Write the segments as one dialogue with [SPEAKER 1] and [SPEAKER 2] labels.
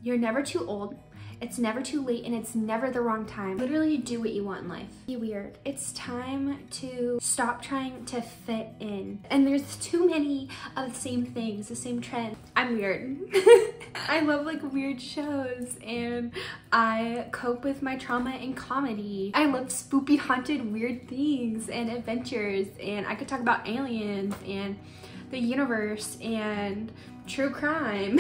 [SPEAKER 1] You're never too old, it's never too late, and it's never the wrong time. Literally do what you want in life. Be weird. It's time to stop trying to fit in. And there's too many of the same things, the same trend. I'm weird. I love like weird shows, and I cope with my trauma in comedy. I love spooky haunted weird things and adventures, and I could talk about aliens and the universe and true crime.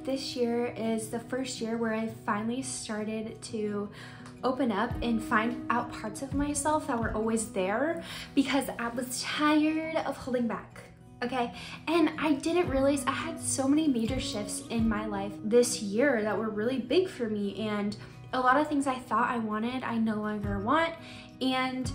[SPEAKER 1] This year is the first year where I finally started to open up and find out parts of myself that were always there because I was tired of holding back. Okay, and I didn't realize I had so many major shifts in my life this year that were really big for me, and a lot of things I thought I wanted, I no longer want. And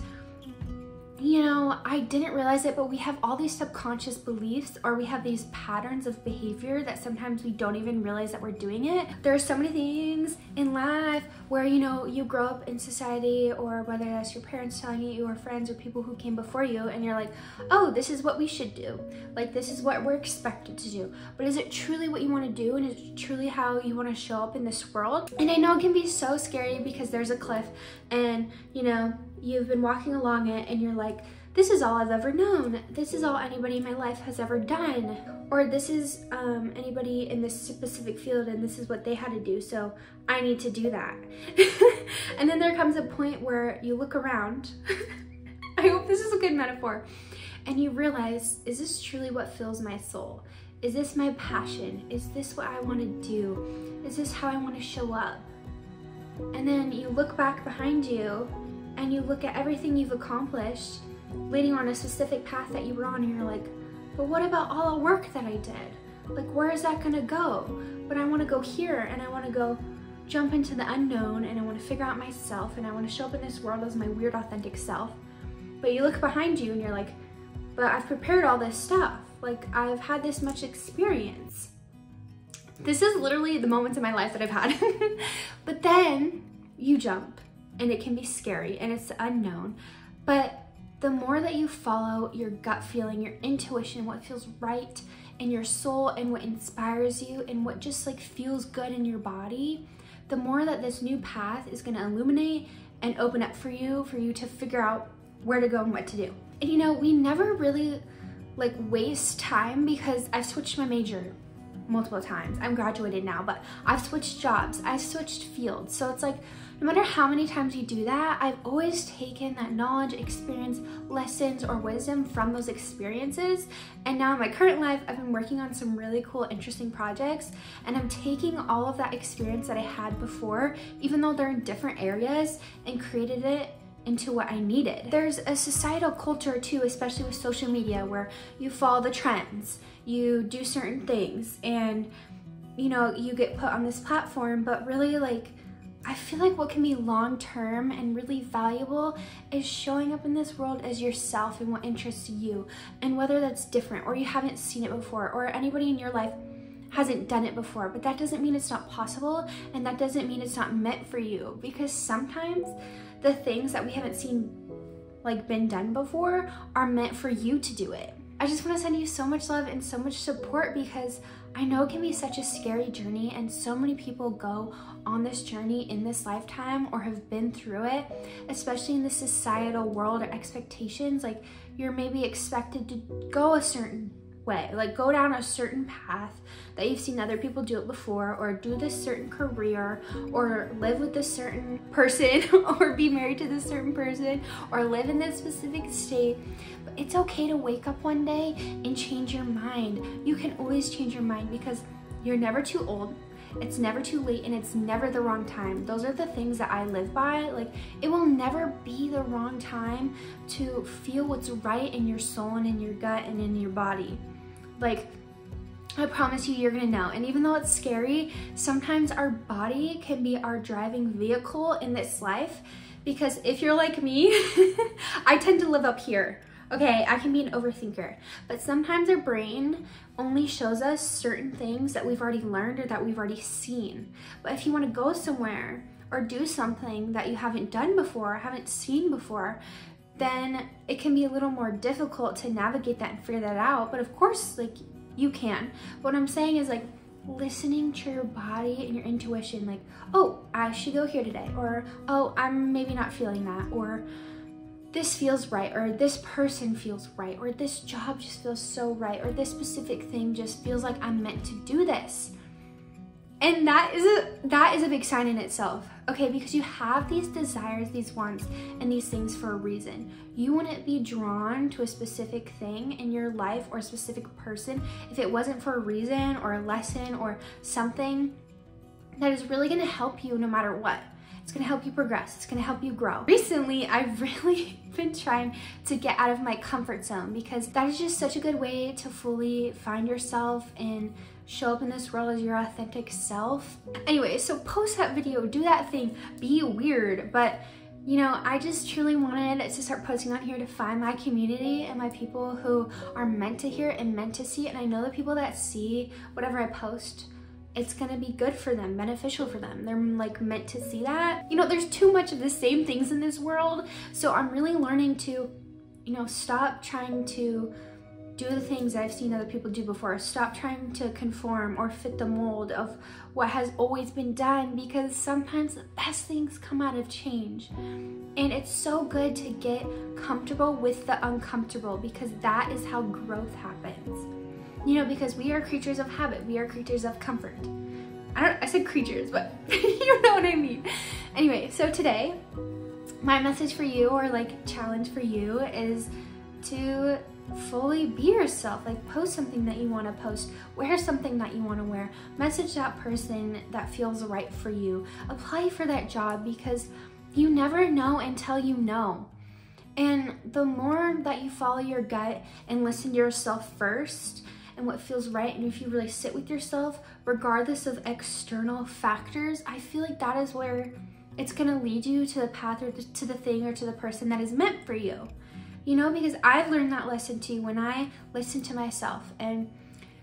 [SPEAKER 1] you know, I didn't realize it, but we have all these subconscious beliefs, or we have these patterns of behavior that sometimes we don't even realize that we're doing it. There are so many things in life where, you know, you grow up in society, or whether that's your parents telling you or friends or people who came before you, and you're like, oh, this is what we should do. Like, this is what we're expected to do. But is it truly what you want to do? And is it truly how you want to show up in this world? And I know it can be so scary because there's a cliff and, you know, you've been walking along it and you're like, this is all I've ever known. This is all anybody in my life has ever done. Or this is anybody in this specific field and this is what they had to do, so I need to do that. And then there comes a point where you look around. I hope this is a good metaphor. And you realize, is this truly what fills my soul? Is this my passion? Is this what I want to do? Is this how I want to show up? And then you look back behind you and you look at everything you've accomplished leading on a specific path that you were on, and you're like, but what about all the work that I did? Like, where is that gonna go? But I wanna go here, and I wanna go jump into the unknown, and I wanna figure out myself, and I wanna show up in this world as my weird, authentic self. But you look behind you and you're like, but I've prepared all this stuff. Like, I've had this much experience. This is literally the moments in my life that I've had. But then you jump, and it can be scary, and it's the unknown. But the more that you follow your gut feeling, your intuition, what feels right in your soul and what inspires you and what just like feels good in your body, the more that this new path is going to illuminate and open up for you to figure out where to go and what to do. And you know, we never really like waste time, because I've switched my major multiple times. I'm graduated now, but I've switched jobs, I've switched fields. So it's like, no matter how many times you do that, I've always taken that knowledge, experience, lessons, or wisdom from those experiences. And now in my current life, I've been working on some really cool, interesting projects, and I'm taking all of that experience that I had before, even though they're in different areas, and created it into what I needed. There's a societal culture too, especially with social media, where you follow the trends, you do certain things, and you know, you get put on this platform, but really, like, I feel like what can be long-term and really valuable is showing up in this world as yourself and what interests you, and whether that's different or you haven't seen it before, or anybody in your life hasn't done it before. But that doesn't mean it's not possible, and that doesn't mean it's not meant for you, because sometimes the things that we haven't seen like been done before are meant for you to do it. I just want to send you so much love and so much support, because I know it can be such a scary journey, and so many people go on this journey in this lifetime or have been through it, especially in the societal world or expectations. Like, you're maybe expected to go a certain way, like go down a certain path that you've seen other people do it before, or do this certain career, or live with this certain person, or be married to this certain person, or live in this specific state. But it's okay to wake up one day and change your mind. You can always change your mind, because you're never too old, it's never too late, and it's never the wrong time. Those are the things that I live by. Like, it will never be the wrong time to feel what's right in your soul and in your gut and in your body. Like, I promise you, you're gonna know. And even though it's scary, sometimes our body can be our driving vehicle in this life, because if you're like me, I tend to live up here. Okay, I can be an overthinker, but sometimes our brain only shows us certain things that we've already learned or that we've already seen. But if you want to go somewhere or do something that you haven't done before, haven't seen before, then it can be a little more difficult to navigate that and figure that out. But of course, like, you can. What I'm saying is, like, listening to your body and your intuition, like, oh, I should go here today, or oh, I'm maybe not feeling that, or this feels right, or this person feels right, or this job just feels so right, or this specific thing just feels like I'm meant to do this. And that is a big sign in itself, okay? Because you have these desires, these wants, and these things for a reason. You wouldn't be drawn to a specific thing in your life or a specific person if it wasn't for a reason or a lesson or something that is really gonna help you no matter what. It's gonna help you progress. It's gonna help you grow. Recently, I've really been trying to get out of my comfort zone, because that is just such a good way to fully find yourself and show up in this world as your authentic self. Anyway, so post that video, do that thing, be weird. But you know, I just truly wanted to start posting on here to find my community and my people who are meant to hear and meant to see it. And I know the people that see whatever I post, it's gonna be good for them, beneficial for them. They're like meant to see that. You know, there's too much of the same things in this world. So I'm really learning to, you know, stop trying to do the things I've seen other people do before. Stop trying to conform or fit the mold of what has always been done, because sometimes the best things come out of change. And it's so good to get comfortable with the uncomfortable, because that is how growth happens. You know, because we are creatures of habit. We are creatures of comfort. I said creatures, but you know what I mean. Anyway, so today, my message for you, or like challenge for you, is to fully be yourself. Like, post something that you want to post, wear something that you want to wear, message that person that feels right for you, apply for that job, because you never know until you know. And the more that you follow your gut and listen to yourself first and what feels right, and if you really sit with yourself regardless of external factors, I feel like that is where it's gonna lead you to the path, or to the thing, or to the person that is meant for you. You know, because I've learned that lesson too when I listen to myself. And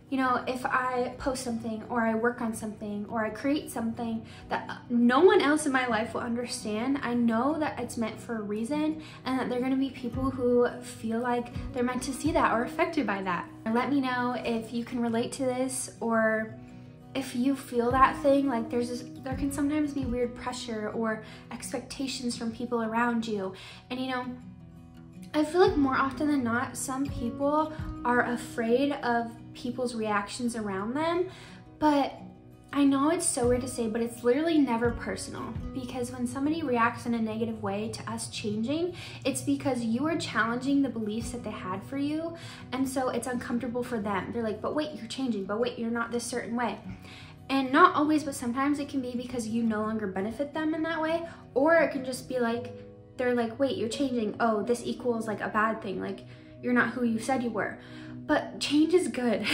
[SPEAKER 1] you know, if I post something, or I work on something, or I create something that no one else in my life will understand, I know that it's meant for a reason, and that there are gonna be people who feel like they're meant to see that or affected by that. Let me know if you can relate to this, or if you feel that thing. Like, there can sometimes be weird pressure or expectations from people around you. And you know, I feel like more often than not, some people are afraid of people's reactions around them. But I know it's so weird to say, but it's literally never personal. Because when somebody reacts in a negative way to us changing, it's because you are challenging the beliefs that they had for you. And so it's uncomfortable for them. They're like, but wait, you're changing, but wait, you're not this certain way. And not always, but sometimes it can be because you no longer benefit them in that way. Or it can just be like, they're like, wait, you're changing. Oh, this equals like a bad thing. Like, you're not who you said you were. But change is good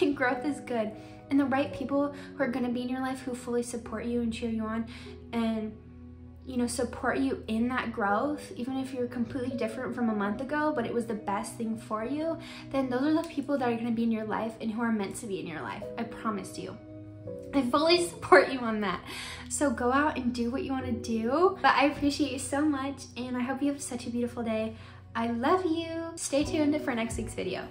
[SPEAKER 1] and growth is good. And the right people who are gonna be in your life, who fully support you and cheer you on and, you know, support you in that growth, even if you're completely different from a month ago, but it was the best thing for you, then those are the people that are gonna be in your life and who are meant to be in your life. I promise you. I fully support you on that. So go out and do what you want to do. But I appreciate you so much, and I hope you have such a beautiful day. I love you. Stay tuned for next week's video.